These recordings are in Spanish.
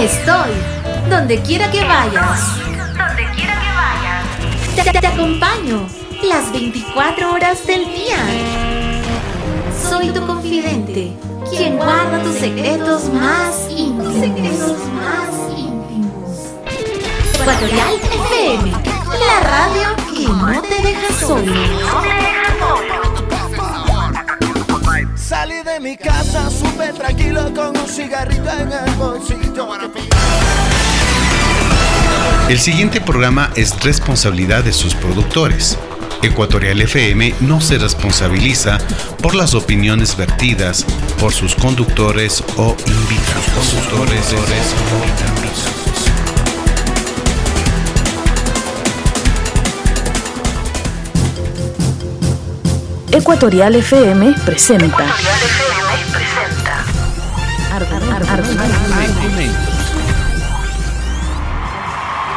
Estoy donde quiera que vayas. Te acompaño las 24 horas del día. Soy tu confidente, quien guarda tus secretos más íntimos. Ecuatorial FM, la radio que no te deja solo. Salí de mi casa súper tranquilo con un cigarrito en el bolsillo. El siguiente programa es responsabilidad de sus productores. Ecuatorial FM no se responsabiliza por las opiniones vertidas por sus conductores o invitados. Ecuatorial FM presenta.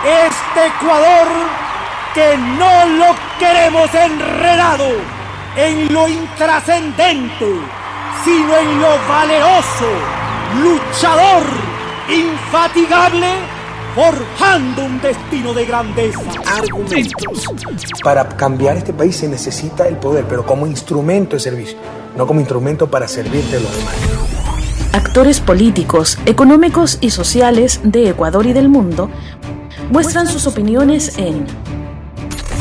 Este Ecuador que no lo queremos enredado en lo intrascendente, sino en lo valeroso, luchador, infatigable, forjando un destino de grandeza. Argumentos. Para cambiar este país se necesita el poder, pero como instrumento de servicio, no como instrumento para servirte a los demás. Actores políticos, económicos y sociales de Ecuador y del mundo muestran sus opiniones en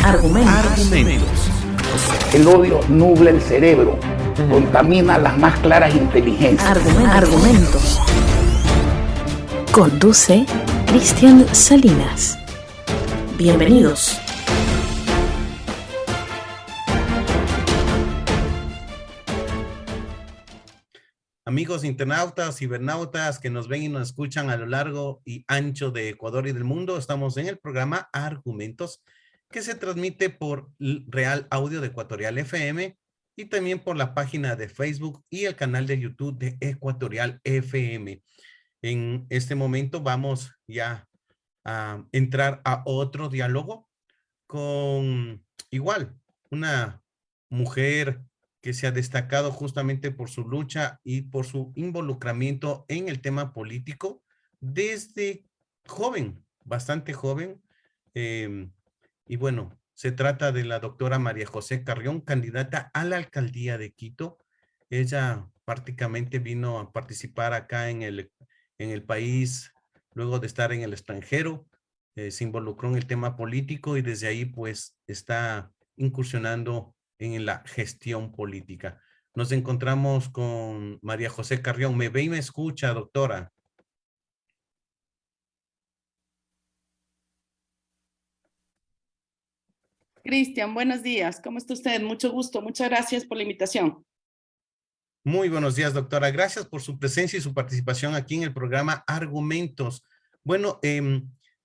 Argumentos. El odio nubla el cerebro, contamina las más claras inteligencias. Argumentos. Conduce Cristian Salinas. Bienvenidos. Amigos internautas, cibernautas que nos ven y nos escuchan a lo largo y ancho de Ecuador y del mundo, estamos en el programa Argumentos, que se transmite por Real Audio de Ecuatorial FM y también por la página de Facebook y el canal de YouTube de Ecuatorial FM. En este momento vamos ya a entrar a otro diálogo con igual una mujer que se ha destacado justamente por su lucha y por su involucramiento en el tema político desde joven, bastante joven. Y bueno, se trata de la doctora María José Carrión, candidata a la alcaldía de Quito. Ella prácticamente vino a participar acá en el país, luego de estar en el extranjero, se involucró en el tema político y desde ahí pues está incursionando en la gestión política. Nos encontramos con María José Carrión. ¿Me ve y me escucha, doctora? Cristian, buenos días. ¿Cómo está usted? Mucho gusto. Muchas gracias por la invitación. Muy buenos días, doctora. Gracias por su presencia y su participación aquí en el programa Argumentos. Bueno,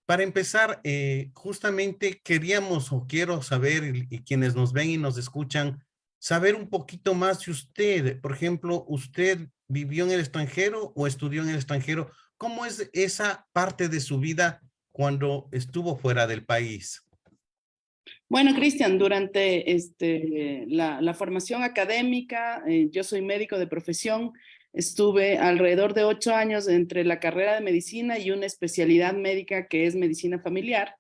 para empezar, justamente queríamos o quiero saber, y quienes nos ven y nos escuchan, saber un poquito más de usted. Por ejemplo, ¿usted vivió en el extranjero o estudió en el extranjero? ¿Cómo es esa parte de su vida cuando estuvo fuera del país? Bueno, Cristian, durante la formación académica, yo soy médico de profesión, estuve alrededor de 8 años entre la carrera de medicina y una especialidad médica que es medicina familiar,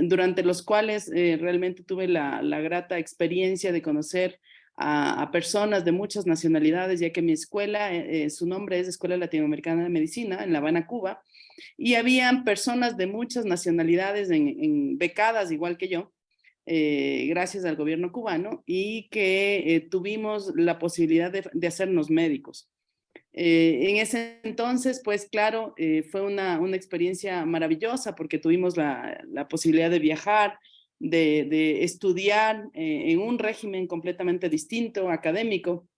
durante los cuales realmente tuve la grata experiencia de conocer a personas de muchas nacionalidades, ya que mi escuela, su nombre es Escuela Latinoamericana de Medicina, en La Habana, Cuba, y habían personas de muchas nacionalidades becadas igual que yo, gracias al gobierno cubano, y que tuvimos la posibilidad de hacernos médicos. En ese entonces, pues claro, fue una experiencia maravillosa porque tuvimos la posibilidad de viajar, de estudiar en un régimen completamente distinto, académico.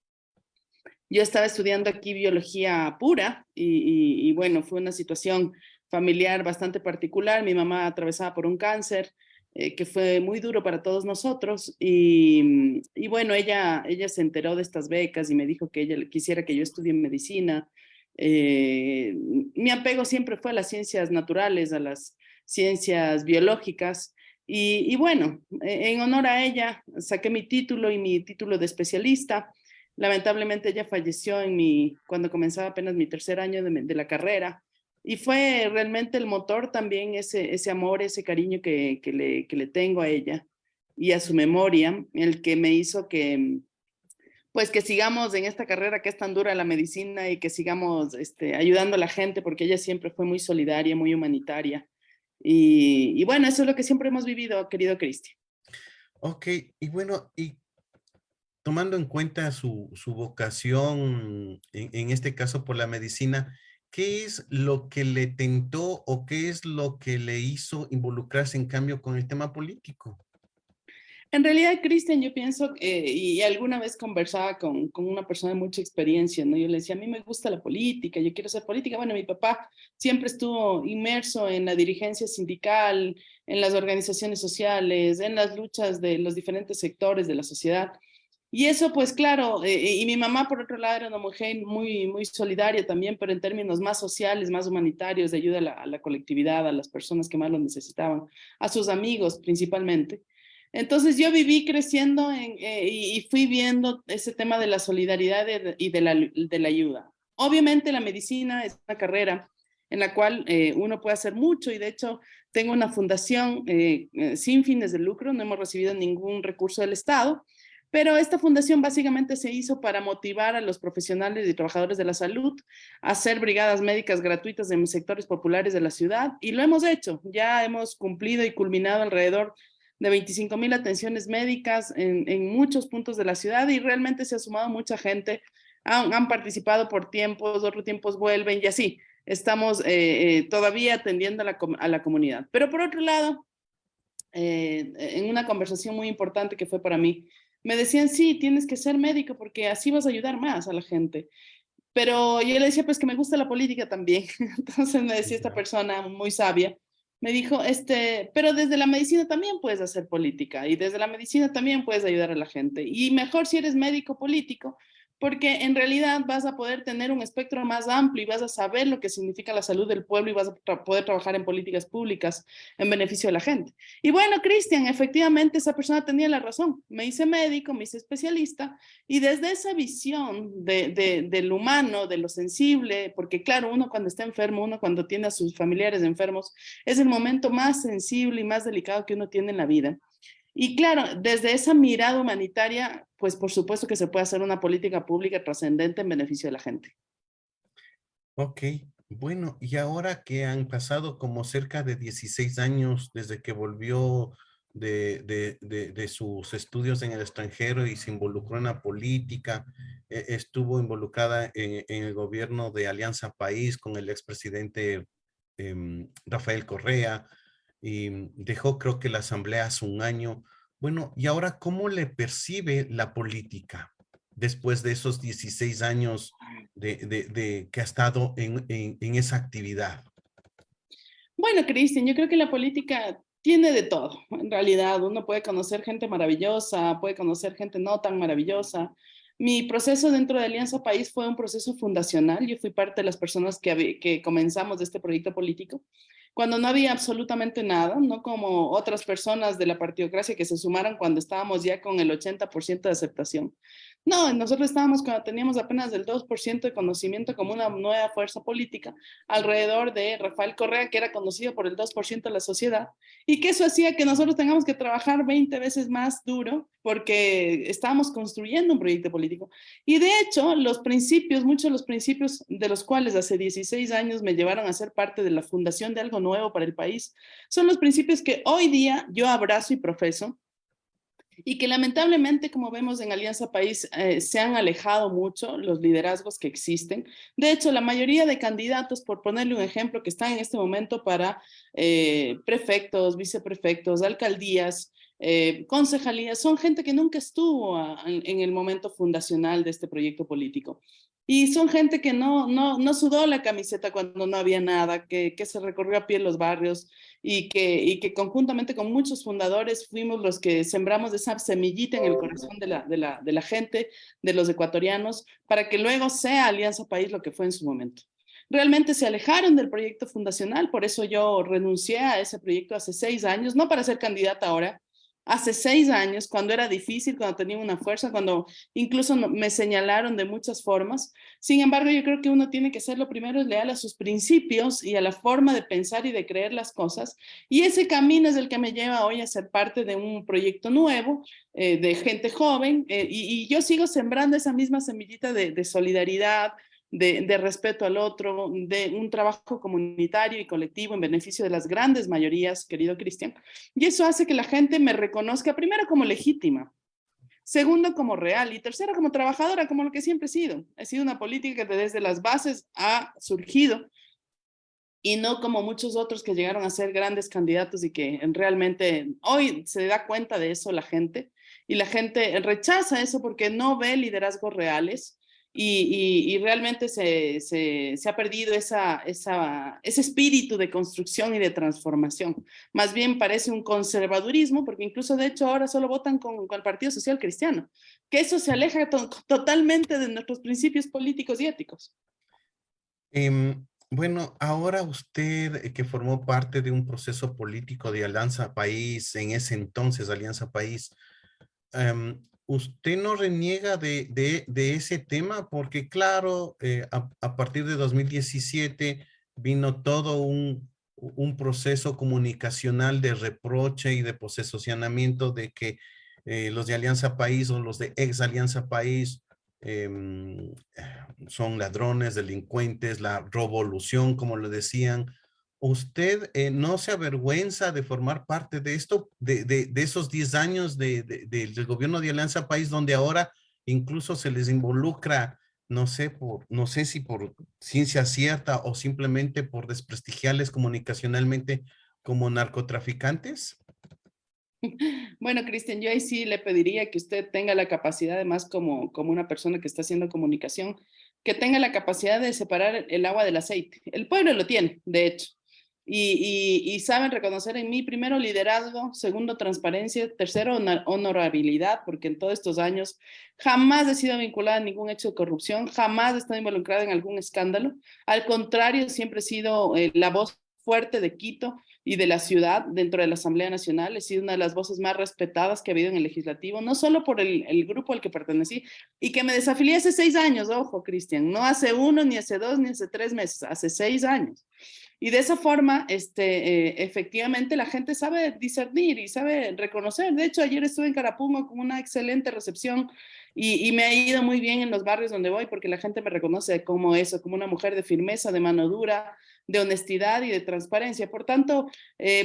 Yo estaba estudiando aquí biología pura y bueno, fue una situación familiar bastante particular. Mi mamá atravesaba por un cáncer que fue muy duro para todos nosotros y bueno, ella se enteró de estas becas y me dijo que ella quisiera que yo estudie medicina. Mi apego siempre fue a las ciencias naturales, a las ciencias biológicas y bueno, en honor a ella saqué mi título y mi título de especialista. Lamentablemente ella falleció cuando comenzaba apenas mi tercer año de la carrera. Y fue realmente el motor también ese amor, ese cariño que le tengo a ella y a su memoria, el que me hizo que, pues que sigamos en esta carrera que es tan dura la medicina y que sigamos ayudando a la gente, porque ella siempre fue muy solidaria, muy humanitaria. Y bueno, eso es lo que siempre hemos vivido, querido Cristian. Ok, y bueno, y tomando en cuenta su vocación, en este caso por la medicina, ¿qué es lo que le tentó o qué es lo que le hizo involucrarse en cambio con el tema político? En realidad, Cristian, yo pienso, y alguna vez conversaba con una persona de mucha experiencia, ¿no? Yo le decía, a mí me gusta la política, yo quiero hacer política. Bueno, mi papá siempre estuvo inmerso en la dirigencia sindical, en las organizaciones sociales, en las luchas de los diferentes sectores de la sociedad. Y eso, pues claro, y mi mamá, por otro lado, era una mujer muy, muy solidaria también, pero en términos más sociales, más humanitarios, de ayuda a la colectividad, a las personas que más lo necesitaban, a sus amigos principalmente. Entonces yo viví creciendo y fui viendo ese tema de la solidaridad y de la ayuda. Obviamente la medicina es una carrera en la cual uno puede hacer mucho, y de hecho tengo una fundación sin fines de lucro, no hemos recibido ningún recurso del Estado, pero esta fundación básicamente se hizo para motivar a los profesionales y trabajadores de la salud a hacer brigadas médicas gratuitas en sectores populares de la ciudad, y lo hemos hecho. Ya hemos cumplido y culminado alrededor de 25,000 atenciones médicas en muchos puntos de la ciudad, y realmente se ha sumado mucha gente. Han participado por tiempos, otros tiempos vuelven, y así estamos todavía atendiendo a la comunidad. Pero por otro lado, en una conversación muy importante que fue para mí, me decían, sí, tienes que ser médico porque así vas a ayudar más a la gente. Pero yo le decía, pues que me gusta la política también. Entonces me decía esta persona muy sabia, me dijo, pero desde la medicina también puedes hacer política, y desde la medicina también puedes ayudar a la gente. Y mejor si eres médico político, porque en realidad vas a poder tener un espectro más amplio y vas a saber lo que significa la salud del pueblo, y vas a poder trabajar en políticas públicas en beneficio de la gente. Y bueno, Cristian, efectivamente esa persona tenía la razón. Me hice médico, me hice especialista, y desde esa visión del humano, de lo sensible, porque claro, uno cuando está enfermo, uno cuando tiene a sus familiares enfermos, es el momento más sensible y más delicado que uno tiene en la vida. Y claro, desde esa mirada humanitaria, pues por supuesto que se puede hacer una política pública trascendente en beneficio de la gente. Ok, bueno, y ahora que han pasado como cerca de 16 años desde que volvió de sus estudios en el extranjero y se involucró en la política, estuvo involucrada en el gobierno de Alianza País con el expresidente Rafael Correa, y dejó creo que la asamblea hace un año. Bueno, y ahora, ¿cómo le percibe la política después de esos 16 años que ha estado en esa actividad? Bueno, Cristian, yo creo que la política tiene de todo. En realidad, uno puede conocer gente maravillosa, puede conocer gente no tan maravillosa. Mi proceso dentro de Alianza País fue un proceso fundacional. Yo fui parte de las personas que comenzamos este proyecto político cuando no había absolutamente nada, no como otras personas de la partidocracia que se sumaron cuando estábamos ya con el 80% de aceptación. No, nosotros estábamos cuando teníamos apenas el 2% de conocimiento como una nueva fuerza política alrededor de Rafael Correa, que era conocido por el 2% de la sociedad, y que eso hacía que nosotros tengamos que trabajar 20 veces más duro porque estábamos construyendo un proyecto político. Y de hecho, los principios, muchos de los principios de los cuales hace 16 años me llevaron a ser parte de la fundación de algo nuevo para el país, son los principios que hoy día yo abrazo y profeso, y que lamentablemente, como vemos en Alianza País, se han alejado mucho los liderazgos que existen. De hecho, la mayoría de candidatos, por ponerle un ejemplo, que están en este momento para prefectos, viceprefectos, alcaldías, concejalías, son gente que nunca estuvo en el momento fundacional de este proyecto político. Y son gente que no sudó la camiseta cuando no había nada, que se recorrió a pie los barrios, y que conjuntamente con muchos fundadores fuimos los que sembramos esa semillita en el corazón de la gente, de los ecuatorianos, para que luego sea Alianza País lo que fue en su momento. Realmente se alejaron del proyecto fundacional, por eso yo renuncié a ese proyecto hace 6 años, no para ser candidata ahora, Hace 6 años, cuando era difícil, cuando tenía una fuerza, cuando incluso me señalaron de muchas formas. Sin embargo, yo creo que uno tiene que ser lo primero es leal a sus principios y a la forma de pensar y de creer las cosas. Y ese camino es el que me lleva hoy a ser parte de un proyecto nuevo, de gente joven, y yo sigo sembrando esa misma semillita de solidaridad, de respeto al otro, de un trabajo comunitario y colectivo en beneficio de las grandes mayorías, querido Cristian. Y eso hace que la gente me reconozca, primero, como legítima, segundo, como real, y tercero, como trabajadora, como lo que siempre he sido. He sido una política que desde las bases ha surgido, y no como muchos otros que llegaron a ser grandes candidatos y que realmente hoy se da cuenta de eso la gente, y la gente rechaza eso porque no ve liderazgos reales. Y realmente se ha perdido ese espíritu de construcción y de transformación. Más bien parece un conservadurismo, porque incluso de hecho ahora solo votan con el Partido Social Cristiano, que eso se aleja totalmente de nuestros principios políticos y éticos. Bueno, ahora usted que formó parte de un proceso político de Alianza País, en ese entonces Alianza País, ¿usted no reniega de ese tema? Porque claro, a partir de 2017 vino todo un proceso comunicacional de reproche y de posesionamiento de que los de Alianza País o los de ex Alianza País son ladrones, delincuentes, la revolución, como lo decían. ¿Usted no se avergüenza de formar parte de esto, de esos 10 años del gobierno de Alianza País, donde ahora incluso se les involucra, no sé si por ciencia cierta o simplemente por desprestigiarles comunicacionalmente como narcotraficantes? Bueno, Cristian, yo ahí sí le pediría que usted tenga la capacidad, además como una persona que está haciendo comunicación, que tenga la capacidad de separar el agua del aceite. El pueblo lo tiene, de hecho. Y saben reconocer en mí, primero, liderazgo, segundo, transparencia, tercero, honorabilidad, porque en todos estos años jamás he sido vinculada a ningún hecho de corrupción, jamás he estado involucrada en algún escándalo. Al contrario, siempre he sido la voz fuerte de Quito y de la ciudad dentro de la Asamblea Nacional. He sido una de las voces más respetadas que ha habido en el legislativo, no solo por el grupo al que pertenecí y que me desafilié hace 6 años, ojo, Cristian, no hace 1, ni hace 2, ni hace 3 meses, hace 6 años. Y de esa forma, efectivamente, la gente sabe discernir y sabe reconocer. De hecho, ayer estuve en Carapungo con una excelente recepción y me ha ido muy bien en los barrios donde voy porque la gente me reconoce como eso, como una mujer de firmeza, de mano dura, de honestidad y de transparencia. Por tanto,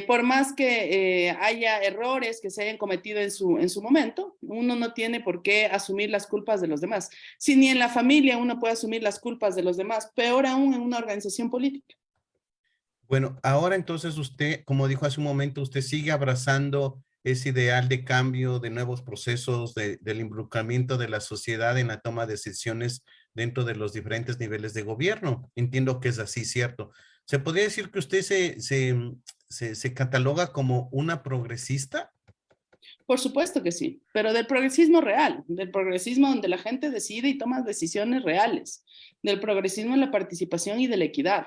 por más que haya errores que se hayan cometido en su momento, uno no tiene por qué asumir las culpas de los demás. Si ni en la familia uno puede asumir las culpas de los demás, peor aún en una organización política. Bueno, ahora entonces usted, como dijo hace un momento, usted sigue abrazando ese ideal de cambio, de nuevos procesos, del involucramiento de la sociedad en la toma de decisiones dentro de los diferentes niveles de gobierno. Entiendo que es así, ¿cierto? ¿Se podría decir que usted se cataloga como una progresista? Por supuesto que sí, pero del progresismo real, del progresismo donde la gente decide y toma decisiones reales, del progresismo en la participación y de la equidad,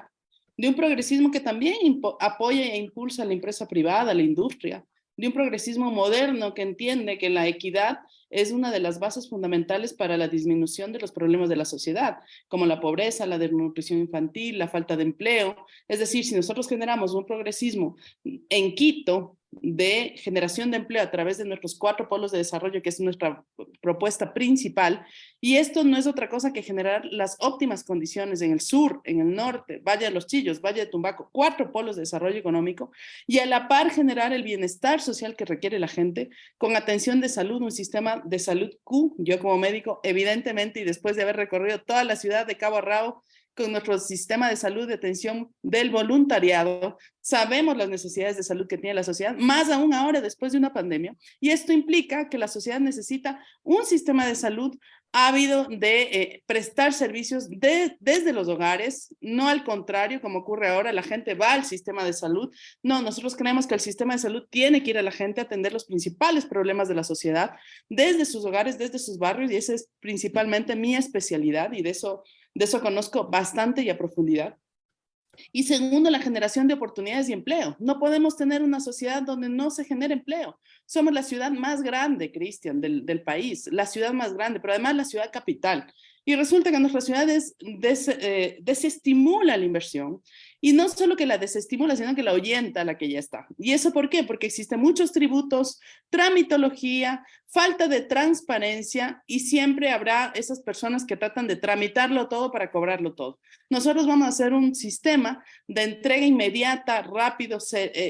de un progresismo que también apoya e impulsa a la empresa privada, a la industria, de un progresismo moderno que entiende que la equidad es una de las bases fundamentales para la disminución de los problemas de la sociedad, como la pobreza, la desnutrición infantil, la falta de empleo. Es decir, si nosotros generamos un progresismo en Quito de generación de empleo a través de nuestros 4 polos de desarrollo, que es nuestra propuesta principal, y esto no es otra cosa que generar las óptimas condiciones en el sur, en el norte, Valle de los Chillos, Valle de Tumbaco, 4 polos de desarrollo económico, y a la par generar el bienestar social que requiere la gente, con atención de salud, un sistema de salud Q. Yo como médico, evidentemente, y después de haber recorrido toda la ciudad de cabo a rabo, con nuestro sistema de salud de atención del voluntariado, sabemos las necesidades de salud que tiene la sociedad, más aún ahora después de una pandemia, y esto implica que la sociedad necesita un sistema de salud ávido de prestar servicios desde los hogares, no al contrario, como ocurre ahora, la gente va al sistema de salud. No, nosotros creemos que el sistema de salud tiene que ir a la gente a atender los principales problemas de la sociedad desde sus hogares, desde sus barrios, y esa es principalmente mi especialidad, y de eso conozco bastante y a profundidad. Y segundo, la generación de oportunidades y empleo. No podemos tener una sociedad donde no se genere empleo. Somos la ciudad más grande, Cristian, del país, la ciudad más grande, pero además la ciudad capital. Y resulta que nuestra ciudad desestimula la inversión, y no solo que la desestimula, sino que la ahuyenta a la que ya está. ¿Y eso por qué? Porque existen muchos tributos, tramitología, falta de transparencia, y siempre habrá esas personas que tratan de tramitarlo todo para cobrarlo todo. Nosotros vamos a hacer un sistema de entrega inmediata, rápido,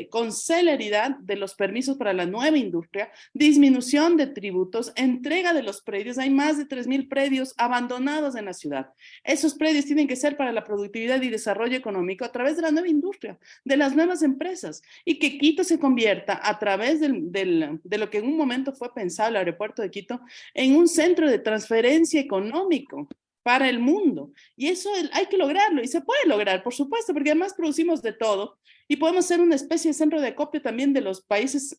con celeridad de los permisos para la nueva industria, disminución de tributos, entrega de los predios. Hay más de 3.000 predios abandonados en la ciudad. Esos predios tienen que ser para la productividad y desarrollo económico a través de la nueva industria, de las nuevas empresas, y que Quito se convierta a través de lo que en un momento fue pensado el aeropuerto de Quito en un centro de transferencia económico para el mundo. Y eso hay que lograrlo, y se puede lograr, por supuesto, porque además producimos de todo y podemos ser una especie de centro de acopio también de los países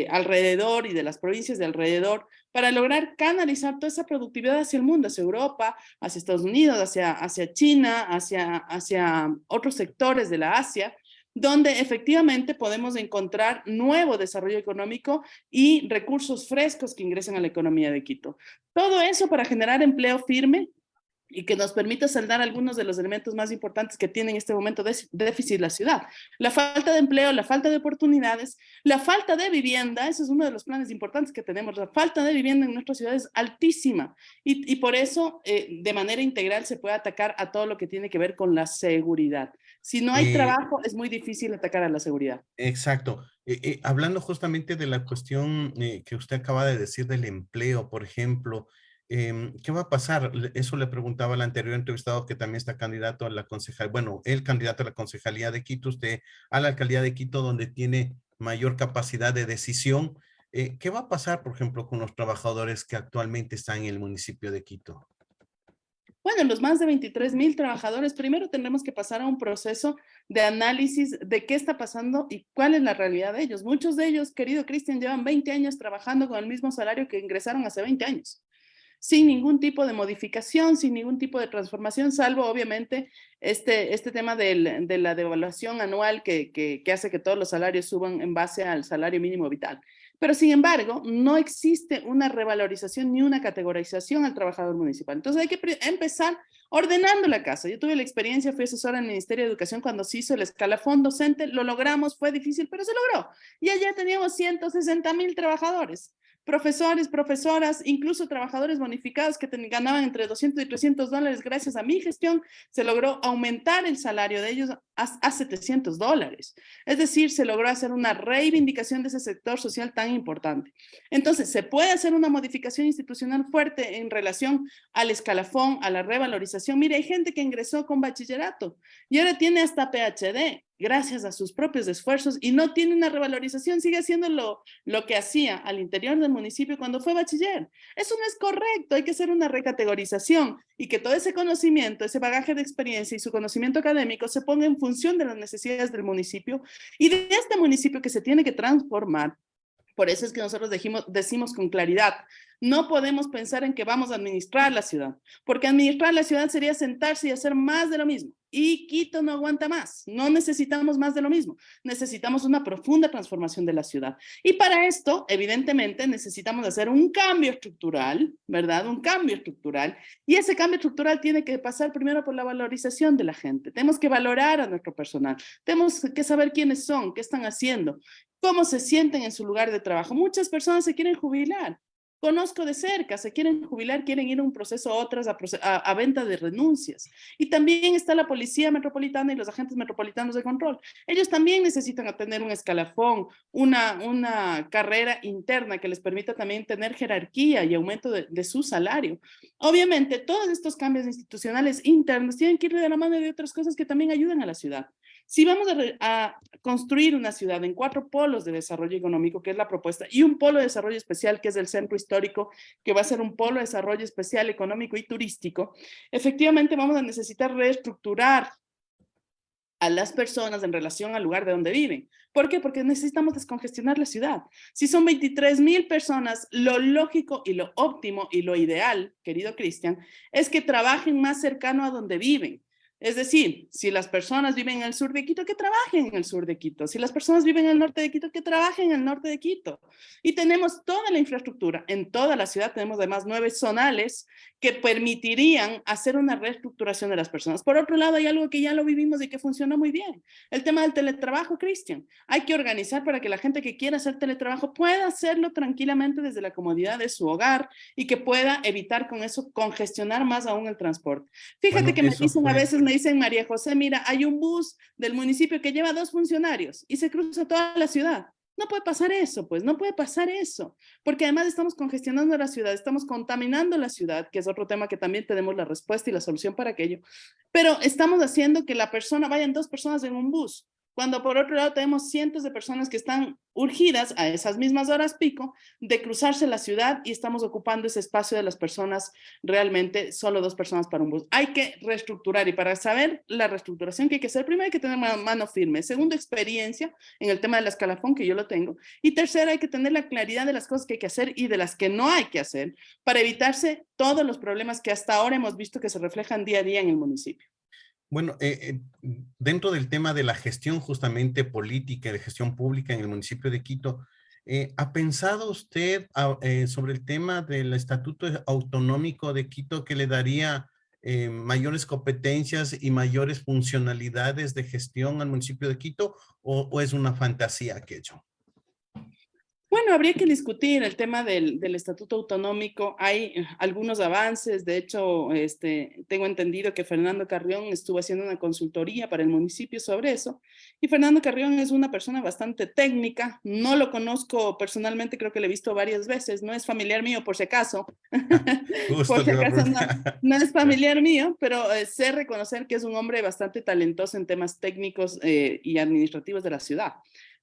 alrededor y de las provincias de alrededor, para lograr canalizar toda esa productividad hacia el mundo, hacia Europa, hacia Estados Unidos, hacia China, hacia otros sectores de la Asia, donde efectivamente podemos encontrar nuevo desarrollo económico y recursos frescos que ingresen a la economía de Quito. Todo eso para generar empleo firme y que nos permita saldar algunos de los elementos más importantes que tiene en este momento déficit la ciudad. La falta de empleo, la falta de oportunidades, la falta de vivienda. Ese es uno de los planes importantes que tenemos. La falta de vivienda en nuestra ciudad es altísima, y por eso de manera integral se puede atacar a todo lo que tiene que ver con la seguridad. Si no hay trabajo, es muy difícil atacar a la seguridad. Exacto. Hablando justamente de la cuestión que usted acaba de decir del empleo, por ejemplo, ¿qué va a pasar? Eso le preguntaba al anterior entrevistado, que también está candidato a la concejalía, bueno, el candidato a la concejalía de Quito, usted a la alcaldía de Quito, donde tiene mayor capacidad de decisión. ¿Qué va a pasar, por ejemplo, con los trabajadores que actualmente están en el municipio de Quito? Bueno, los más de 23.000 trabajadores, primero tendremos que pasar a un proceso de análisis de qué está pasando y cuál es la realidad de ellos. Muchos de ellos, querido Cristian, llevan 20 años trabajando con el mismo salario que ingresaron hace 20 años. Sin ningún tipo de modificación, sin ningún tipo de transformación, salvo obviamente este tema de la devaluación anual que hace que todos los salarios suban en base al salario mínimo vital. Pero sin embargo, no existe una revalorización ni una categorización al trabajador municipal. Entonces hay que empezar ordenando la casa. Yo tuve la experiencia, fui asesora en el Ministerio de Educación cuando se hizo el escalafón docente, lo logramos, fue difícil, pero se logró. Y allá teníamos 160.000 trabajadores. Profesores, profesoras, incluso trabajadores bonificados que ganaban entre 200 y 300 dólares. Gracias a mi gestión se logró aumentar el salario de ellos a 700 dólares. Es decir, se logró hacer una reivindicación de ese sector social tan importante. Entonces, se puede hacer una modificación institucional fuerte en relación al escalafón, a la revalorización. Mire, hay gente que ingresó con bachillerato y ahora tiene hasta PhD, gracias a sus propios esfuerzos, y no tiene una revalorización, sigue haciendo lo que hacía al interior del municipio cuando fue bachiller. Eso no es correcto, hay que hacer una recategorización y que todo ese conocimiento, ese bagaje de experiencia y su conocimiento académico se ponga en función de las necesidades del municipio y de este municipio que se tiene que transformar. Por eso es que nosotros decimos con claridad, no podemos pensar en que vamos a administrar la ciudad, porque administrar la ciudad sería sentarse y hacer más de lo mismo. Y Quito no aguanta más, no necesitamos más de lo mismo, necesitamos una profunda transformación de la ciudad. Y para esto, evidentemente, necesitamos hacer un cambio estructural, ¿verdad? Un cambio estructural. Y ese cambio estructural tiene que pasar primero por la valorización de la gente. Tenemos que valorar a nuestro personal, tenemos que saber quiénes son, qué están haciendo, cómo se sienten en su lugar de trabajo. Muchas personas se quieren jubilar. Conozco de cerca, se quieren jubilar, quieren ir a un proceso, otras a venta de renuncias. Y también está la Policía Metropolitana y los agentes metropolitanos de control. Ellos también necesitan tener un escalafón, una carrera interna que les permita también tener jerarquía y aumento de su salario. Obviamente, todos estos cambios institucionales internos tienen que ir de la mano de otras cosas que también ayudan a la ciudad. Si vamos a construir una ciudad en 4 polos de desarrollo económico, que es la propuesta, y un polo de desarrollo especial, que es el centro histórico, que va a ser un polo de desarrollo especial económico y turístico, efectivamente vamos a necesitar reestructurar a las personas en relación al lugar de donde viven. ¿Por qué? Porque necesitamos descongestionar la ciudad. Si son 23.000 personas, lo lógico y lo óptimo y lo ideal, querido Cristian, es que trabajen más cercano a donde viven. Es decir, si las personas viven en el sur de Quito, que trabajen en el sur de Quito. Si las personas viven en el norte de Quito, que trabajen en el norte de Quito. Y tenemos toda la infraestructura. En toda la ciudad tenemos además 9 zonales que permitirían hacer una reestructuración de las personas. Por otro lado, hay algo que ya lo vivimos y que funcionó muy bien. El tema del teletrabajo, Cristian. Hay que organizar para que la gente que quiera hacer teletrabajo pueda hacerlo tranquilamente desde la comodidad de su hogar y que pueda evitar con eso congestionar más aún el transporte. Fíjate Bueno, que me eso dicen a fue. veces, me dicen, María José, mira, hay un bus del municipio que lleva 2 funcionarios y se cruza toda la ciudad. No puede pasar eso, pues, no puede pasar eso, porque además estamos congestionando la ciudad, estamos contaminando la ciudad, que es otro tema que también tenemos la respuesta y la solución para aquello, pero estamos haciendo que la persona, vayan 2 personas en un bus, cuando por otro lado tenemos cientos de personas que están urgidas a esas mismas horas pico de cruzarse la ciudad y estamos ocupando ese espacio de las personas, realmente solo 2 personas para un bus. Hay que reestructurar y para saber la reestructuración que hay que hacer, primero hay que tener mano firme, segundo experiencia en el tema del escalafón que yo lo tengo y tercero hay que tener la claridad de las cosas que hay que hacer y de las que no hay que hacer para evitarse todos los problemas que hasta ahora hemos visto que se reflejan día a día en el municipio. Bueno, dentro del tema de la gestión justamente política, de gestión pública en el municipio de Quito, ¿ha pensado usted sobre el tema del Estatuto Autonómico de Quito que le daría mayores competencias y mayores funcionalidades de gestión al municipio de Quito o es una fantasía aquello? Bueno, habría que discutir el tema del Estatuto Autonómico. Hay algunos avances. De hecho, tengo entendido que Fernando Carrión estuvo haciendo una consultoría para el municipio sobre eso. Y Fernando Carrión es una persona bastante técnica. No lo conozco personalmente, creo que lo he visto varias veces. No es familiar mío, por si acaso. Por si acaso no es familiar mío, pero sé reconocer que es un hombre bastante talentoso en temas técnicos y administrativos de la ciudad.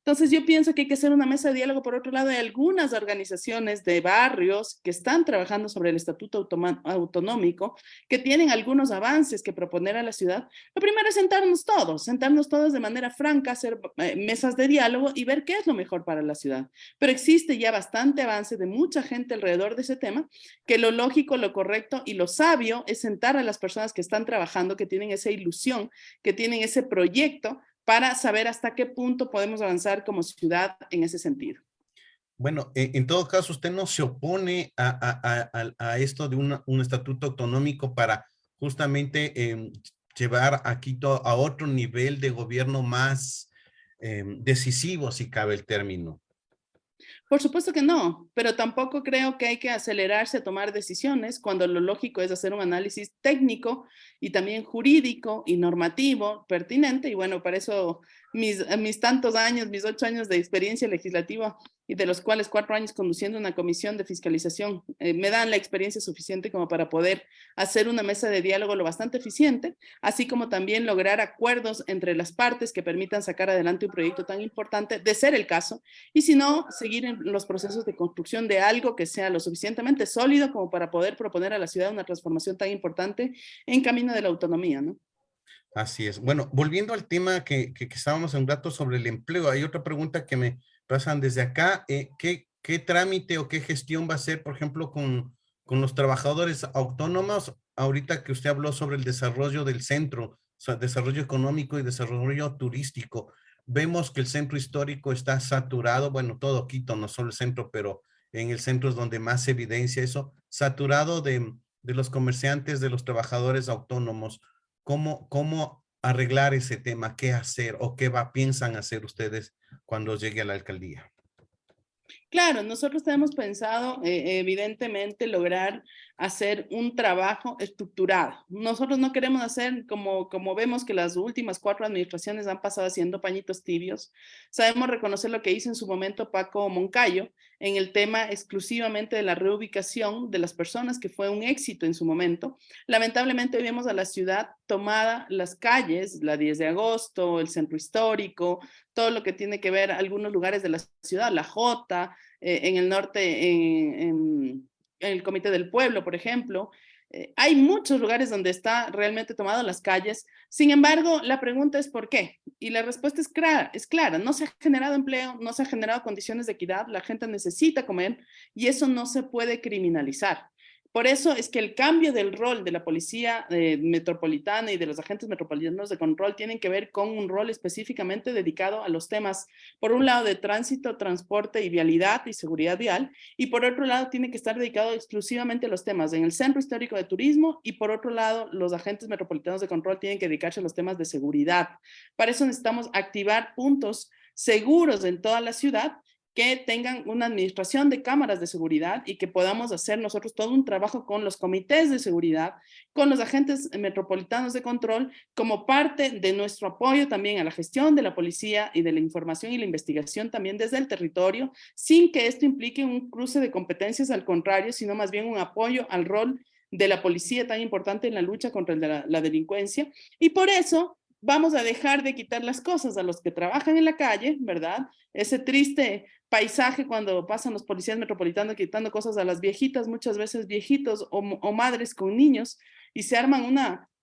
Entonces yo pienso que hay que hacer una mesa de diálogo. Por otro lado, hay algunas organizaciones de barrios que están trabajando sobre el Estatuto Autonómico, que tienen algunos avances que proponer a la ciudad. Lo primero es sentarnos todos de manera franca, hacer mesas de diálogo y ver qué es lo mejor para la ciudad. Pero existe ya bastante avance de mucha gente alrededor de ese tema, que lo lógico, lo correcto y lo sabio es sentar a las personas que están trabajando, que tienen esa ilusión, que tienen ese proyecto, para saber hasta qué punto podemos avanzar como ciudad en ese sentido. Bueno, en todo caso, usted no se opone a esto de un estatuto autonómico para justamente llevar a Quito a otro nivel de gobierno más decisivo, si cabe el término. Por supuesto que no, pero tampoco creo que hay que acelerarse a tomar decisiones cuando lo lógico es hacer un análisis técnico y también jurídico y normativo pertinente. Y bueno, para eso mis tantos años, mis 8 años de experiencia legislativa y de los cuales 4 años conduciendo una comisión de fiscalización, me dan la experiencia suficiente como para poder hacer una mesa de diálogo lo bastante eficiente, así como también lograr acuerdos entre las partes que permitan sacar adelante un proyecto tan importante, de ser el caso, y si no, seguir en los procesos de construcción de algo que sea lo suficientemente sólido como para poder proponer a la ciudad una transformación tan importante en camino de la autonomía, ¿no? Así es. Bueno, volviendo al tema que estábamos un rato sobre el empleo, hay otra pregunta que me pasan desde acá. ¿Qué trámite o qué gestión va a hacer, por ejemplo, con los trabajadores autónomos? Ahorita que usted habló sobre el desarrollo del centro, o sea, desarrollo económico y desarrollo turístico. Vemos que el centro histórico está saturado, bueno, todo Quito, no solo el centro, pero en el centro es donde más se evidencia eso, saturado de los comerciantes, de los trabajadores autónomos. ¿Cómo arreglar ese tema? ¿Qué hacer o qué piensan hacer ustedes cuando llegue a la alcaldía? Claro, nosotros tenemos pensado, evidentemente, lograr hacer un trabajo estructurado. Nosotros no queremos hacer como vemos que las últimas 4 administraciones han pasado haciendo pañitos tibios. Sabemos reconocer lo que hizo en su momento Paco Moncayo en el tema exclusivamente de la reubicación de las personas, que fue un éxito en su momento. Lamentablemente vemos a la ciudad tomada, las calles, la 10 de agosto, el centro histórico, todo lo que tiene que ver algunos lugares de la ciudad, la Jota, en el norte, en el Comité del Pueblo, por ejemplo. Hay muchos lugares donde está realmente tomado las calles. Sin embargo, la pregunta es ¿por qué? Y la respuesta es clara. No se ha generado empleo, no se han generado condiciones de equidad, la gente necesita comer y eso no se puede criminalizar. Por eso es que el cambio del rol de la policía metropolitana y de los agentes metropolitanos de control tienen que ver con un rol específicamente dedicado a los temas, por un lado, de tránsito, transporte y vialidad y seguridad vial, y por otro lado, tiene que estar dedicado exclusivamente a los temas en el Centro Histórico de Turismo, y por otro lado, los agentes metropolitanos de control tienen que dedicarse a los temas de seguridad. Para eso necesitamos activar puntos seguros en toda la ciudad, que tengan una administración de cámaras de seguridad y que podamos hacer nosotros todo un trabajo con los comités de seguridad, con los agentes metropolitanos de control, como parte de nuestro apoyo también a la gestión de la policía y de la información y la investigación también desde el territorio, sin que esto implique un cruce de competencias, al contrario, sino más bien un apoyo al rol de la policía tan importante en la lucha contra la delincuencia. Y por eso vamos a dejar de quitar las cosas a los que trabajan en la calle, ¿verdad? Ese triste paisaje cuando pasan los policías metropolitanos quitando cosas a las viejitas, muchas veces viejitos o madres con niños, y se arman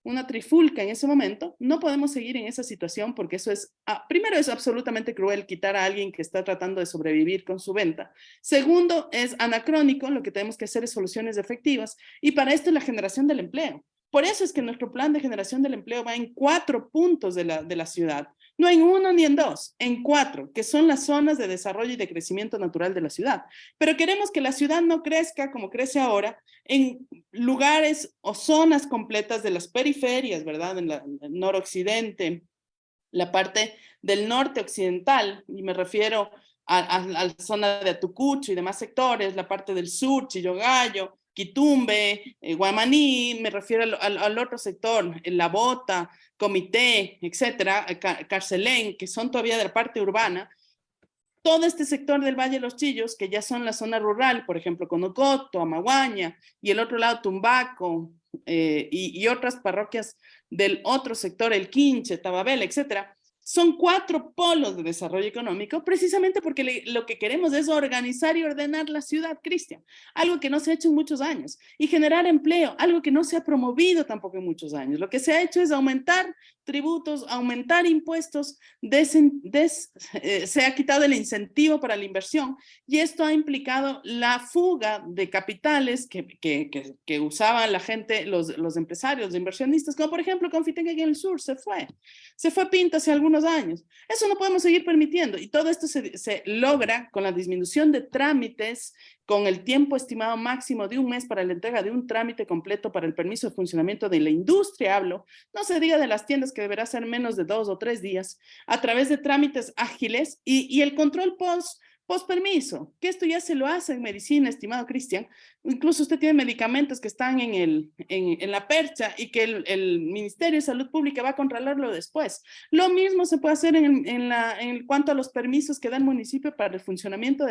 una trifulca en ese momento. No podemos seguir en esa situación porque eso es, primero, es absolutamente cruel quitar a alguien que está tratando de sobrevivir con su venta. Segundo, es anacrónico, lo que tenemos que hacer es soluciones efectivas, y para esto es la generación del empleo. Por eso es que nuestro plan de generación del empleo va en 4 puntos de la ciudad, no en 1 ni en 2, en 4, que son las zonas de desarrollo y de crecimiento natural de la ciudad. Pero queremos que la ciudad no crezca como crece ahora en lugares o zonas completas de las periferias, ¿verdad? En el noroccidente, la parte del norte occidental, y me refiero a la zona de Atucucho y demás sectores, la parte del sur, Chillogallo, Quitumbe, Guamaní, me refiero al otro sector, La Bota, Comité, etcétera, Carcelén, que son todavía de la parte urbana. Todo este sector del Valle de los Chillos, que ya son la zona rural, por ejemplo, Conocoto, Amaguaña, y el otro lado Tumbaco, y otras parroquias del otro sector, El Quinche, Tababela, etcétera. Son 4 polos de desarrollo económico, precisamente porque lo que queremos es organizar y ordenar la ciudad, Cristian, algo que no se ha hecho en muchos años, y generar empleo, algo que no se ha promovido tampoco en muchos años. Lo que se ha hecho es aumentar tributos, aumentar impuestos, se ha quitado el incentivo para la inversión, y esto ha implicado la fuga de capitales que usaban la gente, los empresarios, los inversionistas, como por ejemplo Confitec aquí en el sur, se fue Pinto hace algunos años. Eso no podemos seguir permitiendo, y todo esto se logra con la disminución de trámites, con el tiempo estimado máximo de 1 mes para la entrega de un trámite completo para el permiso de funcionamiento de la industria, hablo, no se diga de las tiendas, que deberá ser menos de 2 o 3 días, a través de trámites ágiles, y el control post permiso, que esto ya se lo hace en medicina, estimado Cristian. Incluso usted tiene medicamentos que están en la percha, y que el Ministerio de Salud Pública va a controlarlo después. Lo mismo se puede hacer en cuanto a los permisos que da el municipio para el funcionamiento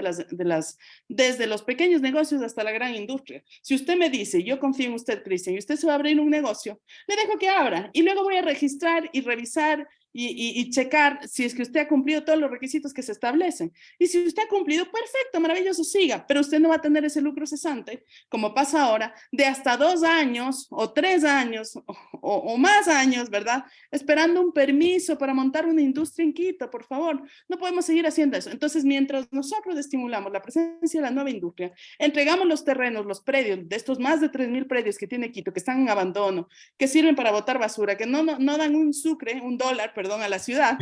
desde los pequeños negocios hasta la gran industria. Si usted me dice, yo confío en usted, Cristian, y usted se va a abrir un negocio, le dejo que abra, y luego voy a registrar y revisar y checar si es que usted ha cumplido todos los requisitos que se establecen. Y si usted ha cumplido, perfecto, maravilloso, siga, pero usted no va a tener ese lucro cesante, como pasa ahora, de hasta 2 años o 3 años o más años, ¿verdad? Esperando un permiso para montar una industria en Quito, por favor. No podemos seguir haciendo eso. Entonces, mientras nosotros estimulamos la presencia de la nueva industria, entregamos los terrenos, los predios, de estos más de 3,000 predios que tiene Quito, que están en abandono, que sirven para botar basura, que no dan un sucre, un dólar, perdón, a la ciudad.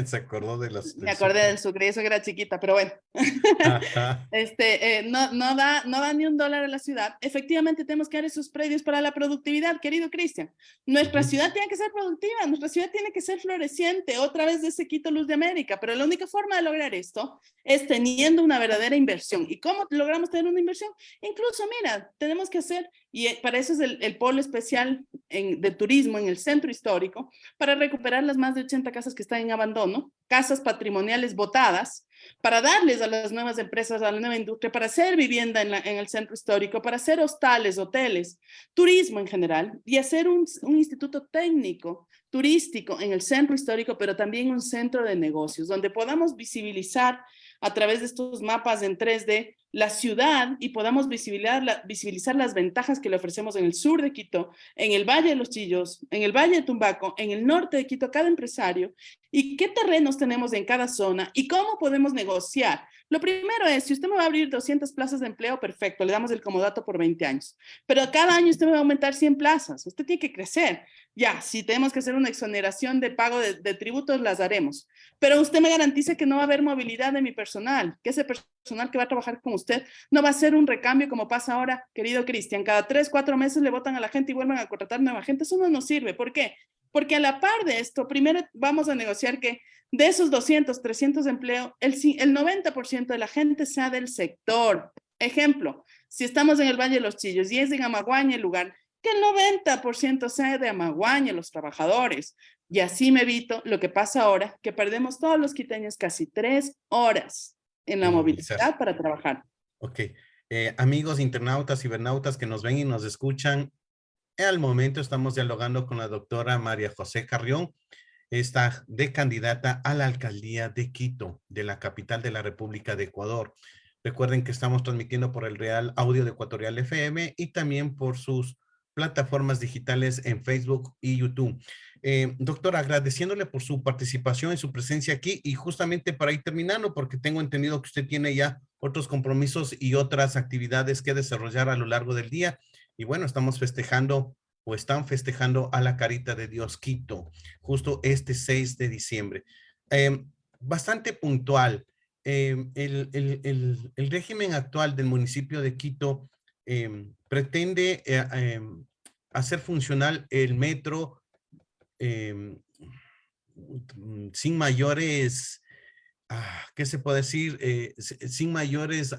Se acordó de los... Me acordé del sucre, eso que era chiquita, pero bueno. No da ni $1 a la ciudad. Efectivamente, tenemos que dar esos predios para la productividad, querido Cristian. Nuestra ciudad tiene que ser productiva, nuestra ciudad tiene que ser floreciente, otra vez de ese Quito Luz de América, pero la única forma de lograr esto es teniendo una verdadera inversión. ¿Y cómo logramos tener una inversión? Incluso, mira, tenemos que hacer, y para eso es el polo especial de turismo en el centro histórico, para recuperar las más de 80 casas que están en abandono, casas patrimoniales botadas, para darles a las nuevas empresas, a la nueva industria, para hacer vivienda en el centro histórico, para hacer hostales, hoteles, turismo en general, y hacer un instituto técnico turístico en el centro histórico, pero también un centro de negocios, donde podamos visibilizar a través de estos mapas en 3D la ciudad y podamos visibilizar las ventajas que le ofrecemos en el sur de Quito, en el Valle de los Chillos, en el Valle de Tumbaco, en el norte de Quito, a cada empresario, y qué terrenos tenemos en cada zona y cómo podemos negociar. Lo primero es, si usted me va a abrir 200 plazas de empleo, perfecto, le damos el comodato por 20 años, pero cada año usted me va a aumentar 100 plazas, usted tiene que crecer. Ya, si tenemos que hacer una exoneración de pago de tributos, las haremos, pero usted me garantiza que no va a haber movilidad de mi personal, que ese personal que va a trabajar con usted no va a ser un recambio como pasa ahora, querido Cristian, cada 3, 4 meses le votan a la gente y vuelven a contratar nueva gente. Eso no nos sirve. ¿Por qué? Porque a la par de esto, primero vamos a negociar que de esos 200, 300 de empleo, el 90% de la gente sea del sector. Ejemplo, si estamos en el Valle de los Chillos y es en Amaguaña el lugar, que el 90% sea de Amaguaña, los trabajadores. Y así me evito lo que pasa ahora, que perdemos todos los quiteños casi 3 horas en la movilidad para trabajar. Ok. Amigos internautas y cibernautas que nos ven y nos escuchan, al momento estamos dialogando con la doctora María José Carrión, está de candidata a la alcaldía de Quito, de la capital de la República de Ecuador. Recuerden que estamos transmitiendo por el Real Audio de Ecuatorial FM y también por sus plataformas digitales en Facebook y YouTube. Doctora, agradeciéndole por su participación y su presencia aquí, y justamente para ir terminando, porque tengo entendido que usted tiene ya otros compromisos y otras actividades que desarrollar a lo largo del día. Y bueno, estamos festejando o están festejando a la Carita de Dios Quito, justo este 6 de diciembre. Bastante puntual, el régimen actual del municipio de Quito pretende hacer funcional el metro sin mayores, ¿qué se puede decir? Sin mayores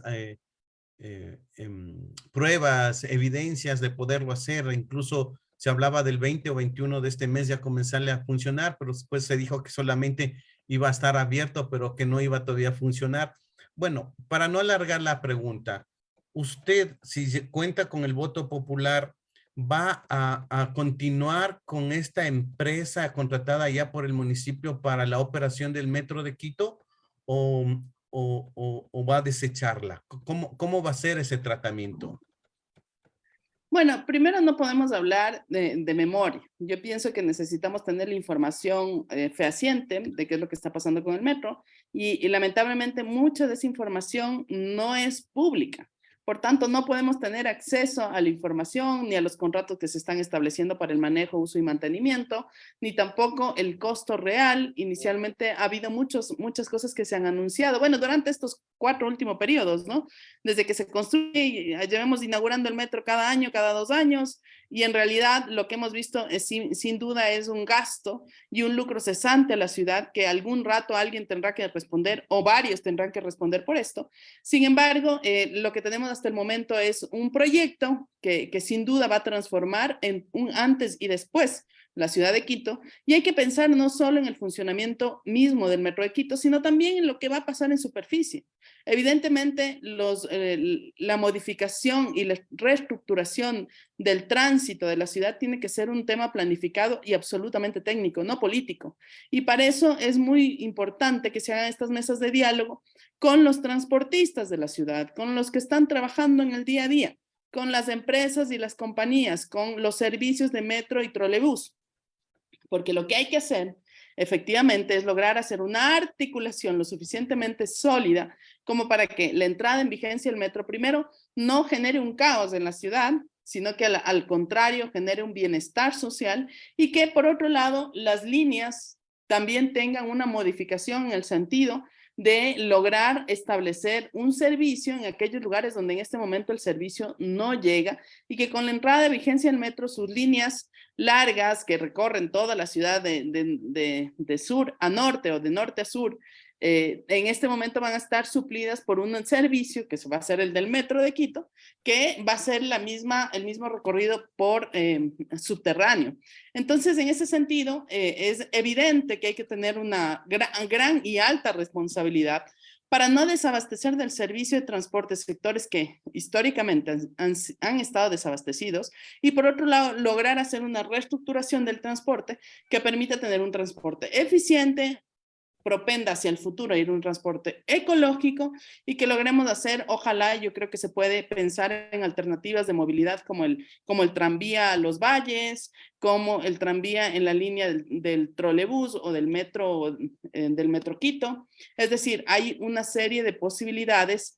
pruebas, evidencias de poderlo hacer. Incluso se hablaba del 20 o 21 de este mes ya comenzarle a funcionar, pero después se dijo que solamente iba a estar abierto, pero que no iba todavía a funcionar. Bueno, para no alargar la pregunta, usted, si cuenta con el voto popular, ¿va a continuar con esta empresa contratada ya por el municipio para la operación del metro de Quito o va a desecharla? ¿Cómo va a ser ese tratamiento? Bueno, primero no podemos hablar de memoria. Yo pienso que necesitamos tener la información fehaciente de qué es lo que está pasando con el metro y lamentablemente mucha de esa información no es pública. Por tanto, no podemos tener acceso a la información ni a los contratos que se están estableciendo para el manejo, uso y mantenimiento, ni tampoco el costo real. Inicialmente ha habido muchas cosas que se han anunciado. Bueno, durante estos 4 últimos periodos, ¿no? Desde que se construye, llevamos inaugurando el metro cada año, cada 2 años, y en realidad lo que hemos visto es, sin duda es un gasto y un lucro cesante a la ciudad que algún rato alguien tendrá que responder o varios tendrán que responder por esto. Sin embargo, lo que tenemos hasta el momento es un proyecto que sin duda va a transformar en un antes y después la ciudad de Quito, y hay que pensar no solo en el funcionamiento mismo del metro de Quito, sino también en lo que va a pasar en superficie. Evidentemente, la modificación y la reestructuración del tránsito de la ciudad tiene que ser un tema planificado y absolutamente técnico, no político. Y para eso es muy importante que se hagan estas mesas de diálogo con los transportistas de la ciudad, con los que están trabajando en el día a día, con las empresas y las compañías, con los servicios de metro y trolebús. Porque lo que hay que hacer, efectivamente, es lograr hacer una articulación lo suficientemente sólida como para que la entrada en vigencia del metro, primero, no genere un caos en la ciudad, sino que al contrario, genere un bienestar social y que, por otro lado, las líneas también tengan una modificación en el sentido de lograr establecer un servicio en aquellos lugares donde en este momento el servicio no llega y que con la entrada de vigencia del metro sus líneas largas que recorren toda la ciudad de sur a norte o de norte a sur, en este momento van a estar suplidas por un servicio que se va a hacer el del metro de Quito, que va a ser el mismo recorrido por subterráneo. Entonces, en ese sentido, es evidente que hay que tener una gran y alta responsabilidad para no desabastecer del servicio de transporte sectores que históricamente han estado desabastecidos y por otro lado lograr hacer una reestructuración del transporte que permita tener un transporte eficiente, propenda hacia el futuro a ir a un transporte ecológico y que logremos hacer, ojalá, yo creo que se puede pensar en alternativas de movilidad como el tranvía a Los Valles, como el tranvía en la línea del trolebús o del metro Quito. Es decir, hay una serie de posibilidades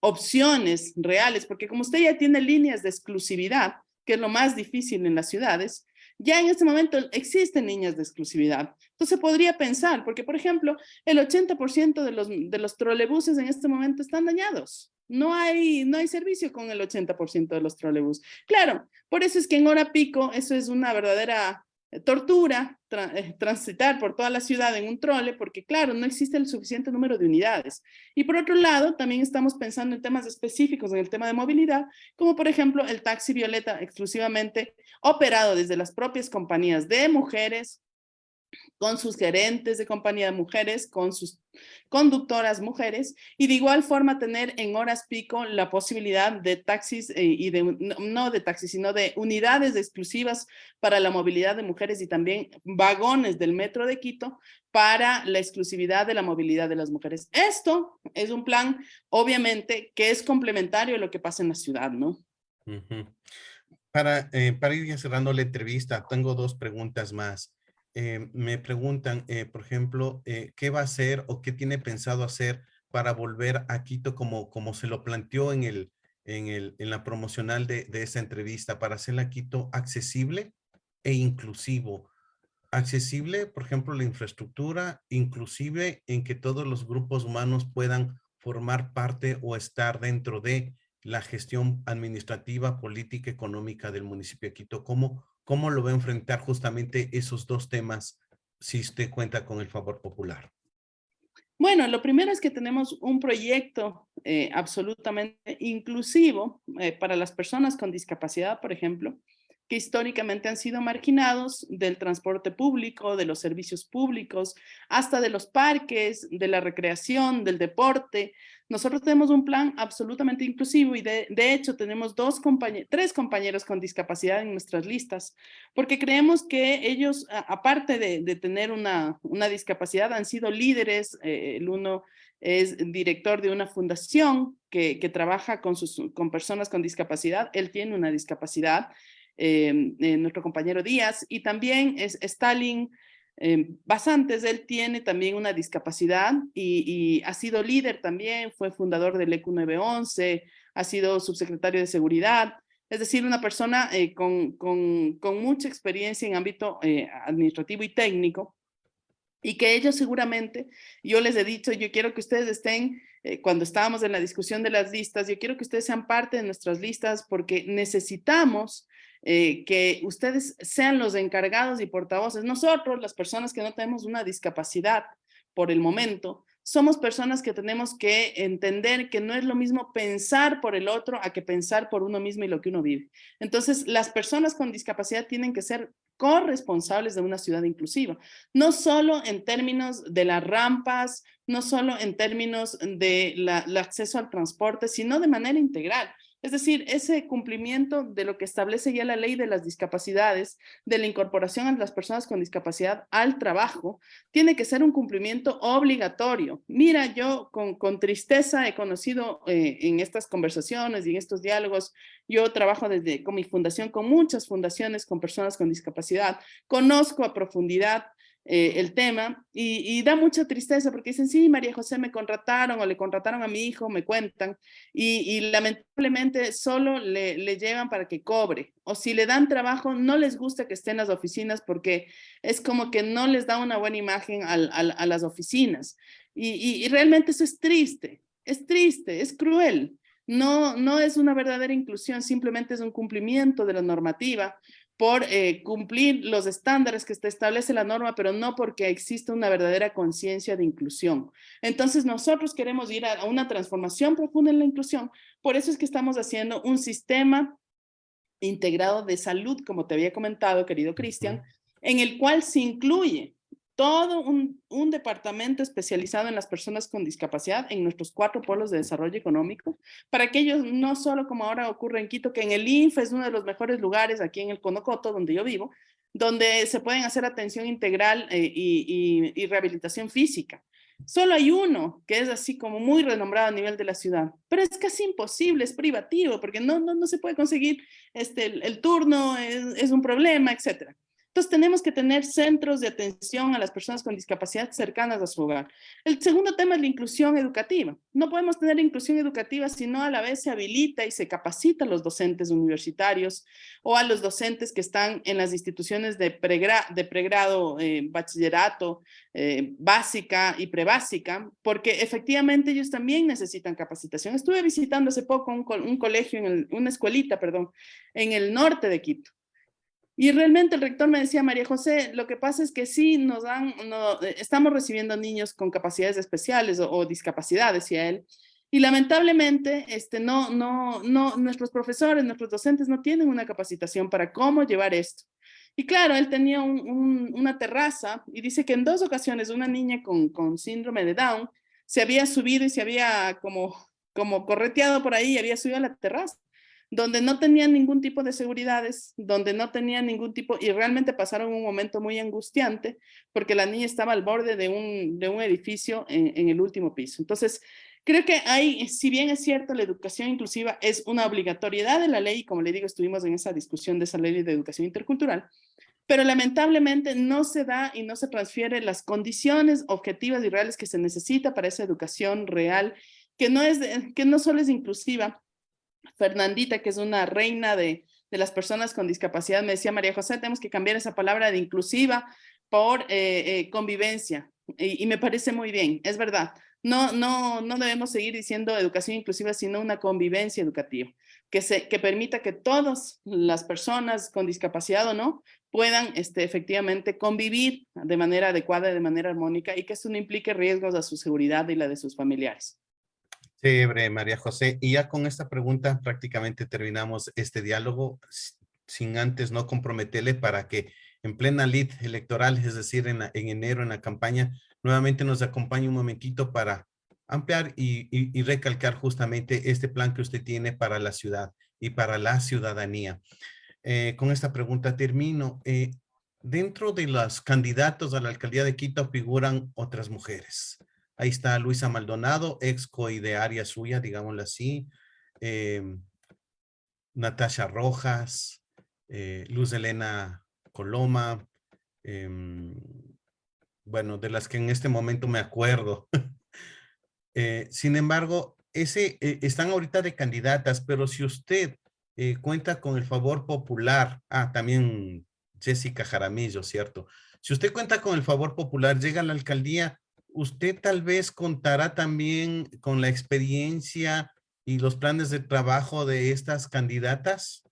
opciones reales, porque como usted ya tiene líneas de exclusividad, que es lo más difícil en las ciudades, ya en este momento existen líneas de exclusividad. Entonces podría pensar, porque por ejemplo, el 80% de los trolebuses en este momento están dañados. No hay servicio con el 80% de los trolebuses. Claro, por eso es que en hora pico eso es una verdadera tortura, transitar por toda la ciudad en un trole, porque claro, no existe el suficiente número de unidades. Y por otro lado, también estamos pensando en temas específicos en el tema de movilidad, como por ejemplo el taxi violeta exclusivamente operado desde las propias compañías de mujeres, con sus gerentes de compañía de mujeres, con sus conductoras mujeres, y de igual forma tener en horas pico la posibilidad de taxis no de taxis, sino de unidades exclusivas para la movilidad de mujeres y también vagones del metro de Quito para la exclusividad de la movilidad de las mujeres. Esto es un plan, obviamente, que es complementario a lo que pasa en la ciudad, ¿no? Uh-huh. Para ir ya cerrando la entrevista, tengo dos preguntas más. Me preguntan, por ejemplo, ¿qué va a hacer o qué tiene pensado hacer para volver a Quito como se lo planteó en la promocional de esa entrevista, para hacer a Quito accesible e inclusivo? Accesible, por ejemplo, la infraestructura, inclusive en que todos los grupos humanos puedan formar parte o estar dentro de la gestión administrativa, política, económica del municipio de Quito. ¿Cómo lo va a enfrentar justamente esos dos temas si usted cuenta con el favor popular? Bueno, lo primero es que tenemos un proyecto absolutamente inclusivo para las personas con discapacidad, por ejemplo, que históricamente han sido marginados del transporte público, de los servicios públicos, hasta de los parques, de la recreación, del deporte. Nosotros tenemos un plan absolutamente inclusivo y de hecho tenemos tres compañeros con discapacidad en nuestras listas, porque creemos que ellos, aparte de tener una discapacidad, han sido líderes. El uno es director de una fundación que trabaja con personas con discapacidad. Él tiene una discapacidad. Nuestro compañero Díaz, y también es Stalin Basantes. Él tiene también una discapacidad y ha sido líder también, fue fundador del ECU 911, ha sido subsecretario de Seguridad, es decir, una persona con mucha experiencia en ámbito administrativo y técnico, y que ellos seguramente, yo les he dicho, yo quiero que ustedes estén, cuando estábamos en la discusión de las listas, yo quiero que ustedes sean parte de nuestras listas porque necesitamos que ustedes sean los encargados y portavoces. Nosotros, las personas que no tenemos una discapacidad por el momento, somos personas que tenemos que entender que no es lo mismo pensar por el otro a que pensar por uno mismo y lo que uno vive. Entonces, las personas con discapacidad tienen que ser corresponsables de una ciudad inclusiva, no solo en términos de las rampas, no solo en términos del acceso al transporte, sino de manera integral. Es decir, ese cumplimiento de lo que establece ya la ley de las discapacidades, de la incorporación de las personas con discapacidad al trabajo, tiene que ser un cumplimiento obligatorio. Mira, yo con tristeza he conocido en estas conversaciones y en estos diálogos, yo trabajo con mi fundación, con muchas fundaciones con personas con discapacidad, conozco a profundidad el tema y da mucha tristeza porque dicen, sí, María José, me contrataron o le contrataron a mi hijo, me cuentan, y lamentablemente solo le llevan para que cobre, o si le dan trabajo no les gusta que esté en las oficinas porque es como que no les da una buena imagen a las oficinas, y realmente eso es triste, es cruel. No es una verdadera inclusión, simplemente es un cumplimiento de la normativa por cumplir los estándares que establece la norma, pero no porque existe una verdadera conciencia de inclusión. Entonces nosotros queremos ir a una transformación profunda en la inclusión, por eso es que estamos haciendo un sistema integrado de salud, como te había comentado, querido Cristian, en el cual se incluye todo un departamento especializado en las personas con discapacidad en nuestros 4 polos de desarrollo económico, para que ellos no solo como ahora ocurre en Quito, que en el INFE es uno de los mejores lugares aquí en el Conocoto, donde yo vivo, donde se pueden hacer atención integral y rehabilitación física. Solo hay uno que es así como muy renombrado a nivel de la ciudad, pero es casi imposible, es privativo, porque no se puede conseguir el turno, es un problema, etcétera. Entonces tenemos que tener centros de atención a las personas con discapacidad cercanas a su hogar. El segundo tema es la inclusión educativa. No podemos tener inclusión educativa si no a la vez se habilita y se capacita a los docentes universitarios o a los docentes que están en las instituciones de pregrado, bachillerato, básica y prebásica, porque efectivamente ellos también necesitan capacitación. Estuve visitando hace poco un colegio, una escuelita, perdón, en el norte de Quito. Y realmente el rector me decía, María José, lo que pasa es que sí estamos recibiendo niños con capacidades especiales o discapacidades, decía él, y lamentablemente nuestros profesores, nuestros docentes no tienen una capacitación para cómo llevar esto. Y claro, él tenía una terraza y dice que en 2 ocasiones una niña con síndrome de Down se había subido y se había como correteado por ahí y había subido a la terraza, donde no tenían ningún tipo de seguridades, donde no tenían ningún tipo, y realmente pasaron un momento muy angustiante, porque la niña estaba al borde de un edificio en el último piso. Entonces, creo que ahí, si bien es cierto, la educación inclusiva es una obligatoriedad de la ley, como le digo, estuvimos en esa discusión de esa ley de educación intercultural, pero lamentablemente no se da y no se transfiere las condiciones objetivas y reales que se necesita para esa educación real, que no solo es inclusiva. Fernandita, que es una reina de las personas con discapacidad, me decía, María José, tenemos que cambiar esa palabra de inclusiva por convivencia. Y me parece muy bien, es verdad. No debemos seguir diciendo educación inclusiva, sino una convivencia educativa, que permita que todas las personas con discapacidad o no puedan efectivamente convivir de manera adecuada, de manera armónica, y que eso no implique riesgos a su seguridad y la de sus familiares. Chévere, María José. Y ya con esta pregunta prácticamente terminamos este diálogo, sin antes no comprometerle para que en plena lid electoral, es decir, en enero en la campaña, nuevamente nos acompañe un momentito para ampliar y recalcar justamente este plan que usted tiene para la ciudad y para la ciudadanía. Con esta pregunta termino. Dentro de los candidatos a la alcaldía de Quito figuran otras mujeres. Ahí está Luisa Maldonado, ex coidearia suya, digámoslo así. Natasha Rojas, Luz Elena Coloma. Bueno, de las que en este momento me acuerdo. Sin embargo, están ahorita de candidatas, pero si usted cuenta con el favor popular, también Jessica Jaramillo, ¿cierto? Si usted cuenta con el favor popular, llega a la alcaldía, ¿usted tal vez contará también con la experiencia y los planes de trabajo de estas candidatas?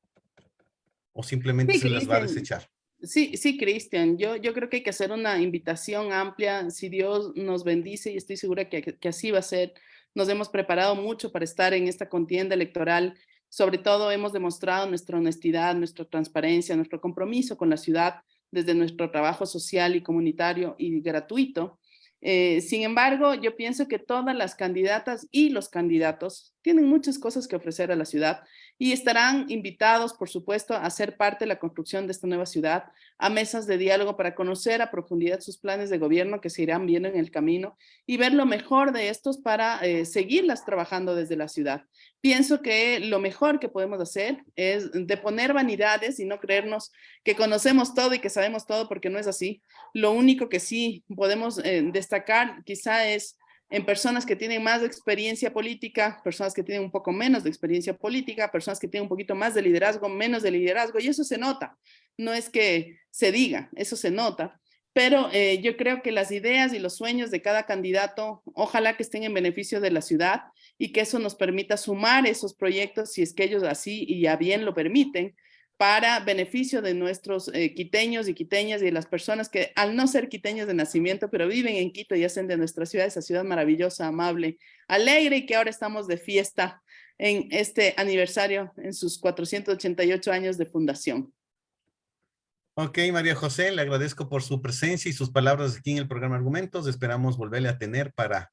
¿O simplemente se las va a desechar? Sí, Cristian, yo creo que hay que hacer una invitación amplia, si Dios nos bendice, y estoy segura que así va a ser. Nos hemos preparado mucho para estar en esta contienda electoral. Sobre todo hemos demostrado nuestra honestidad, nuestra transparencia, nuestro compromiso con la ciudad desde nuestro trabajo social y comunitario y gratuito. Sin embargo, yo pienso que todas las candidatas y los candidatos tienen muchas cosas que ofrecer a la ciudad y estarán invitados, por supuesto, a ser parte de la construcción de esta nueva ciudad, a mesas de diálogo para conocer a profundidad sus planes de gobierno que se irán viendo en el camino y ver lo mejor de estos para seguirlas trabajando desde la ciudad. Pienso que lo mejor que podemos hacer es deponer vanidades y no creernos que conocemos todo y que sabemos todo, porque no es así. Lo único que sí podemos destacar quizá es en personas que tienen más experiencia política, personas que tienen un poco menos de experiencia política, personas que tienen un poquito más de liderazgo, menos de liderazgo, y eso se nota. No es que se diga, eso se nota. Pero yo creo que las ideas y los sueños de cada candidato, ojalá que estén en beneficio de la ciudad y que eso nos permita sumar esos proyectos, si es que ellos así y ya bien lo permiten, para beneficio de nuestros quiteños y quiteñas y de las personas que al no ser quiteños de nacimiento, pero viven en Quito y hacen de nuestra ciudad esa ciudad maravillosa, amable, alegre, y que ahora estamos de fiesta en este aniversario en sus 488 años de fundación. Ok, María José, le agradezco por su presencia y sus palabras aquí en el programa Argumentos. Esperamos volverle a tener para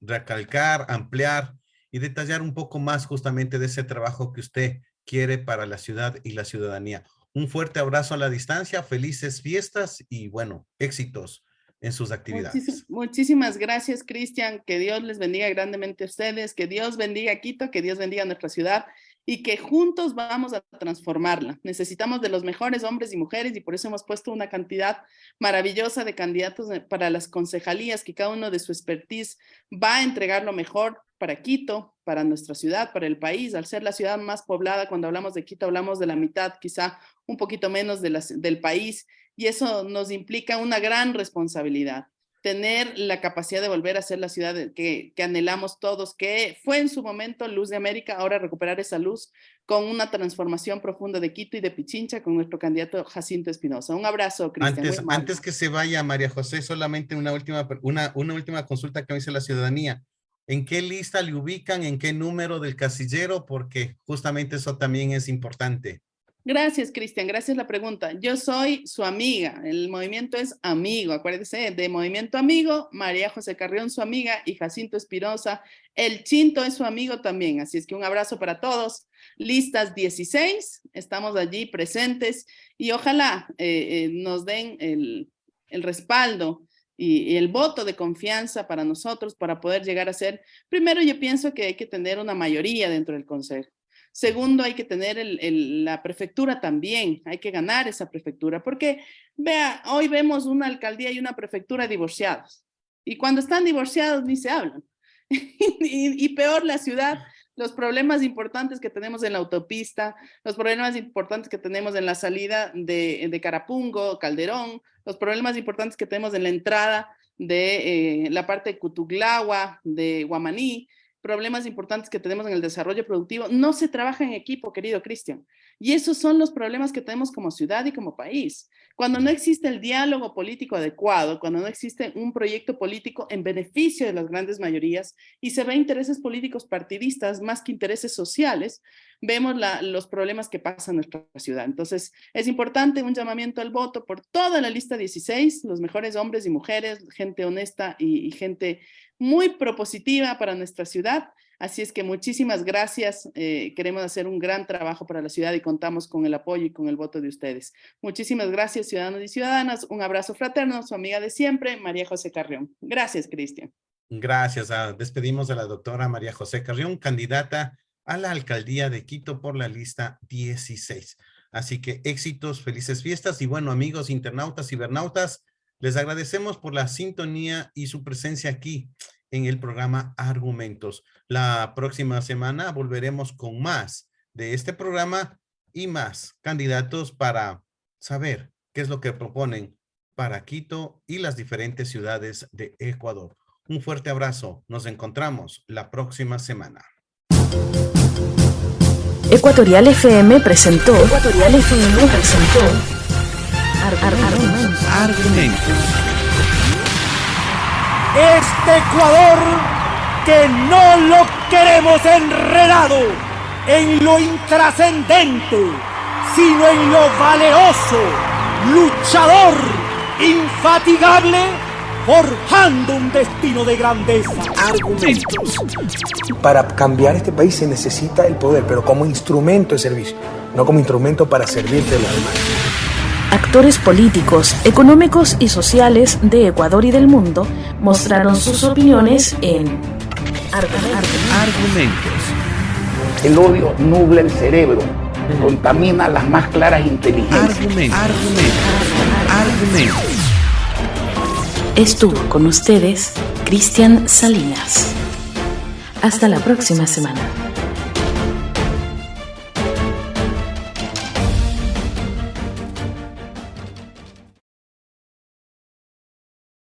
recalcar, ampliar y detallar un poco más justamente de ese trabajo que usted quiere para la ciudad y la ciudadanía. Un fuerte abrazo a la distancia, felices fiestas y bueno, éxitos en sus actividades. Muchísimas gracias, Cristian. Que Dios les bendiga grandemente a ustedes, que Dios bendiga a Quito, que Dios bendiga a nuestra ciudad y que juntos vamos a transformarla. Necesitamos de los mejores hombres y mujeres y por eso hemos puesto una cantidad maravillosa de candidatos para las concejalías, que cada uno de su expertise va a entregar lo mejor para Quito, para nuestra ciudad, para el país. Al ser la ciudad más poblada, cuando hablamos de Quito, hablamos de la mitad, quizá un poquito menos del país, y eso nos implica una gran responsabilidad. Tener la capacidad de volver a ser la ciudad que anhelamos todos, que fue en su momento luz de América, ahora recuperar esa luz con una transformación profunda de Quito y de Pichincha con nuestro candidato Jacinto Espinosa. Un abrazo, Cristian. Antes que se vaya, María José, solamente una última consulta que me hizo la ciudadanía. ¿En qué lista le ubican? ¿En qué número del casillero? Porque justamente eso también es importante. Gracias, Cristian. Gracias la pregunta. Yo soy su amiga. El movimiento es amigo. Acuérdense, de Movimiento Amigo, María José Carrión, su amiga, y Jacinto Espinosa. El Chinto es su amigo también. Así es que un abrazo para todos. Listas 16. Estamos allí presentes y ojalá nos den el respaldo y el voto de confianza para nosotros para poder llegar a ser. Primero, yo pienso que hay que tener una mayoría dentro del consejo. Segundo, hay que tener la prefectura también, hay que ganar esa prefectura, porque vea, hoy vemos una alcaldía y una prefectura divorciados, y cuando están divorciados ni se hablan, y peor la ciudad, los problemas importantes que tenemos en la autopista, los problemas importantes que tenemos en la salida de Carapungo, Calderón, los problemas importantes que tenemos en la entrada de la parte de Cutuglagua, de Guamaní, problemas importantes que tenemos en el desarrollo productivo, no se trabaja en equipo, querido Cristian. Y esos son los problemas que tenemos como ciudad y como país. Cuando no existe el diálogo político adecuado, cuando no existe un proyecto político en beneficio de las grandes mayorías y se ve intereses políticos partidistas más que intereses sociales, vemos los problemas que pasan en nuestra ciudad. Entonces, es importante un llamamiento al voto por toda la lista 16, los mejores hombres y mujeres, gente honesta y gente muy propositiva para nuestra ciudad. Así es que muchísimas gracias. Queremos hacer un gran trabajo para la ciudad y contamos con el apoyo y con el voto de ustedes. Muchísimas gracias, ciudadanos y ciudadanas. Un abrazo fraterno, su amiga de siempre, María José Carrión. Gracias, Cristian. Gracias. Despedimos a la doctora María José Carrión, candidata a la alcaldía de Quito por la lista 16. Así que éxitos, felices fiestas y bueno, amigos internautas y cibernautas, les agradecemos por la sintonía y su presencia aquí en el programa Argumentos. La próxima semana volveremos con más de este programa y más candidatos para saber qué es lo que proponen para Quito y las diferentes ciudades de Ecuador. Un fuerte abrazo. Nos encontramos la próxima semana. Ecuatorial FM presentó Argumentos. Este Ecuador que no lo queremos enredado en lo intrascendente, sino en lo valeroso, luchador, infatigable, forjando un destino de grandeza. Argumentos. Para cambiar este país se necesita el poder, pero como instrumento de servicio, no como instrumento para servirte a los demás. Actores políticos, económicos y sociales de Ecuador y del mundo mostraron sus opiniones en Argumentos. El odio nubla el cerebro, contamina las más claras inteligencias. Argumentos. Estuvo con ustedes Cristian Salinas. Hasta la próxima semana.